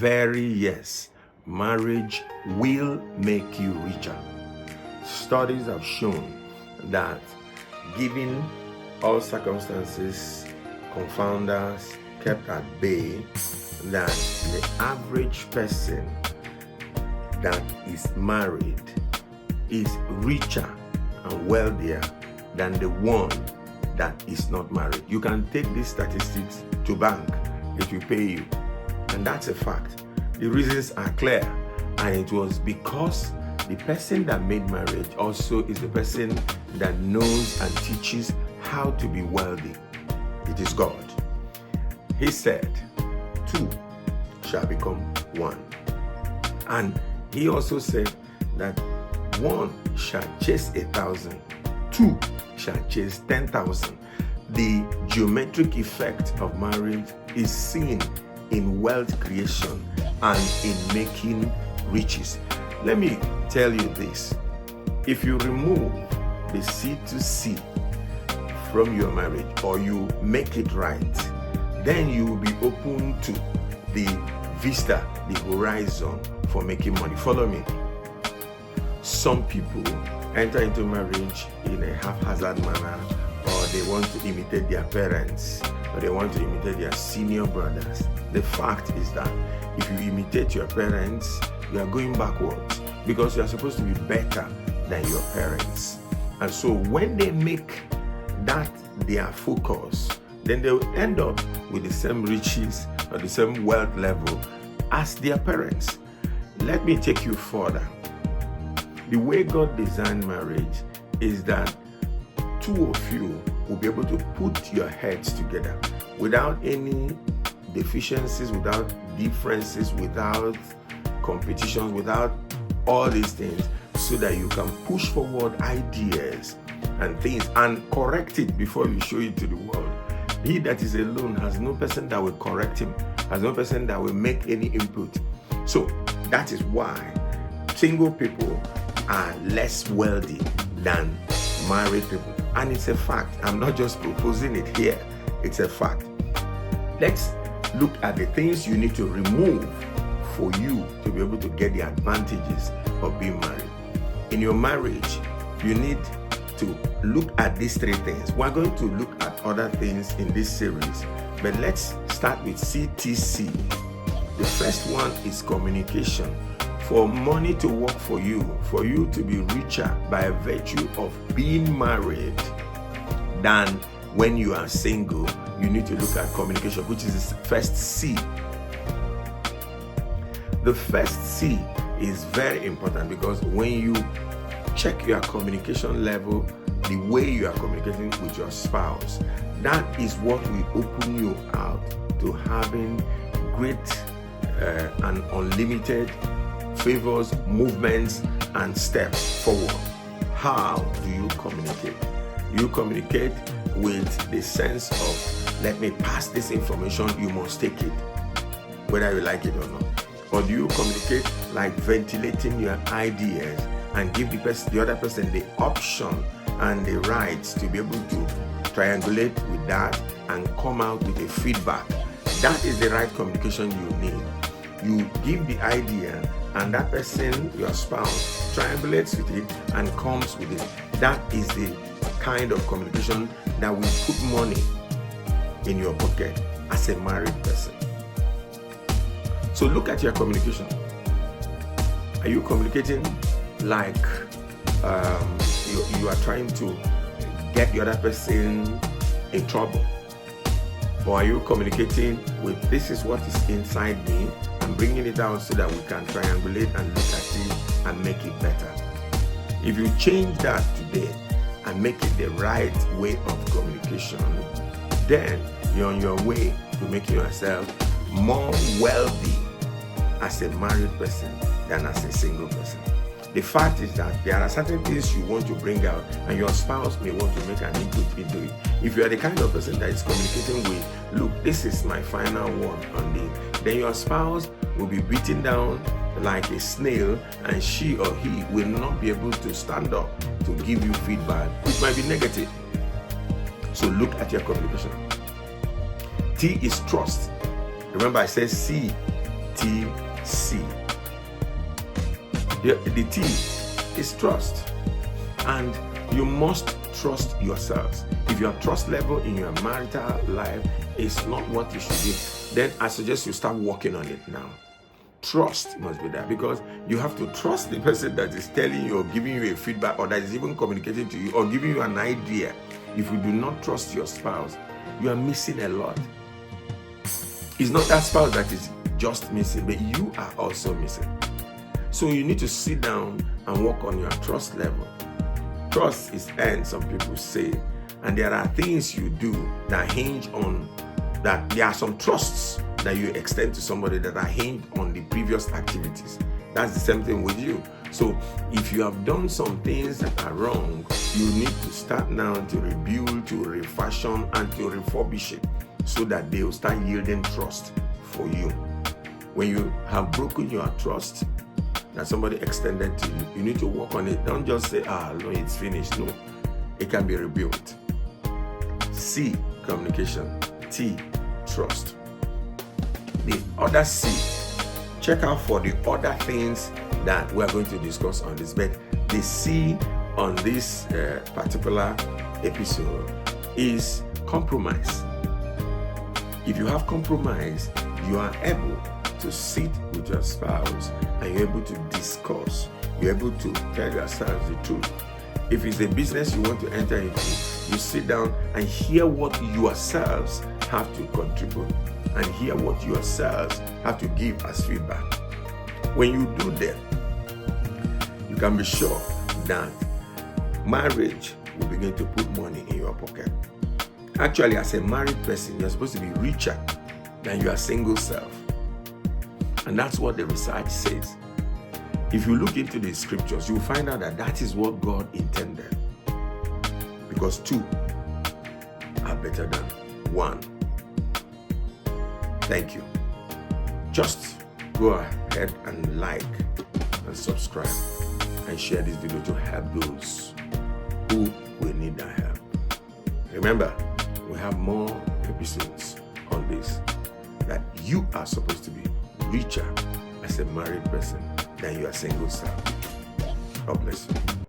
very yes, marriage will make you richer. Studies have shown that given all circumstances, confounders kept at bay, that the average person that is married is richer and wealthier than the one that is not married. You can take these statistics to bank, it will pay you. And that's a fact. The reasons are clear. And it was because the person that made marriage also is the person that knows and teaches how to be wealthy. It is God. He said, two shall become one. And he also said that one shall chase 1,000, two shall chase 10,000. The geometric effect of marriage is seen in wealth creation and in making riches. Let me tell you this. If you remove the C to C from your marriage, or you make it right, then you will be open to the vista, the horizon for making money. Follow me. Some people enter into marriage in a haphazard manner, or they want to imitate their parents, or they want to imitate their senior brothers. The fact is that if you imitate your parents, you are going backwards, because you are supposed to be better than your parents. And so when they make that their focus, then they will end up with the same riches or the same wealth level as their parents. Let me take you further. The way God designed marriage is that two of you will be able to put your heads together without any deficiencies, without differences, without competitions, without all these things, so that you can push forward ideas and things and correct it before you show it to the world. He that is alone has no person that will correct him, has no person that will make any input. So that is why single people are less wealthy than married people. And it's a fact. I'm not just proposing it here. It's a fact. Let's look at the things you need to remove for you to be able to get the advantages of being married. In your marriage, you need to look at these three things. We're going to look at other things in this series, but let's start with CTC. The first one is communication. For money to work for you to be richer by virtue of being married than when you are single, you need to look at communication, which is the first C. The first C is very important, because when you check your communication level, the way you are communicating with your spouse, that is what will open you out to having great and unlimited favors, movements, and steps forward. How do you communicate? You communicate with the sense of, let me pass this information, you must take it, whether you like it or not. Or do you communicate like ventilating your ideas and give the other person the option and the rights to be able to triangulate with that and come out with a feedback? That is the right communication you need. You give the idea, and that person, your spouse, triangulates with it and comes with it. That is the kind of communication that will put money in your pocket as a married person. So look at your communication. Are you communicating like you are trying to get the other person in trouble? Or are you communicating with, this is what is inside me, and bringing it out so that we can triangulate and look at it and make it better? If you change that today and make it the right way of communication, then you're on your way to making yourself more wealthy as a married person than as a single person. The fact is that there are certain things you want to bring out, and your spouse may want to make an input into it. If you are the kind of person that is communicating with, look, this is my final one on this, then your spouse will be beaten down like a snail, and she or he will not be able to stand up to give you feedback, which might be negative. So look at your communication. T is trust. Remember, I said C TC. The T is trust. And you must trust yourselves. If your trust level in your marital life is not what you should be, then I suggest you start working on it now. Trust must be there, because you have to trust the person that is telling you or giving you a feedback, or that is even communicating to you or giving you an idea. If you do not trust your spouse, you are missing a lot. It's not that spouse that is just missing, but you are also missing. So you need to sit down and work on your trust level. Trust is earned, some people say, and there are things you do that hinge on that. There are some trusts that you extend to somebody that are hinged on the previous activities. That's the same thing with you. So if you have done some things that are wrong, you need to start now to rebuild, to refashion, and to refurbish it, so that they will start yielding trust for you. When you have broken your trust that somebody extended to you, you need to work on it. Don't just say, no, it's finished. No, it can be rebuilt. C, communication. T, trust. The other C, check out for the other things that we are going to discuss on this. But the C on this particular episode is compromise. If you have compromise, you are able to sit with your spouse and you're able to discuss. You're able to tell yourselves the truth. If it's a business you want to enter into, you sit down and hear what yourselves have to contribute and hear what yourselves have to give as feedback. When you do that, you can be sure that marriage will begin to put money in your pocket. Actually, as a married person, you're supposed to be richer than your single self. And that's what the research says. If you look into the scriptures, you'll find out that that is what God intended. Because two are better than one. Thank you. Just go ahead and like and subscribe and share this video to help those who will need that help. Remember, we have more episodes on this, that you are supposed to be richer as a married person than your single self. God bless you.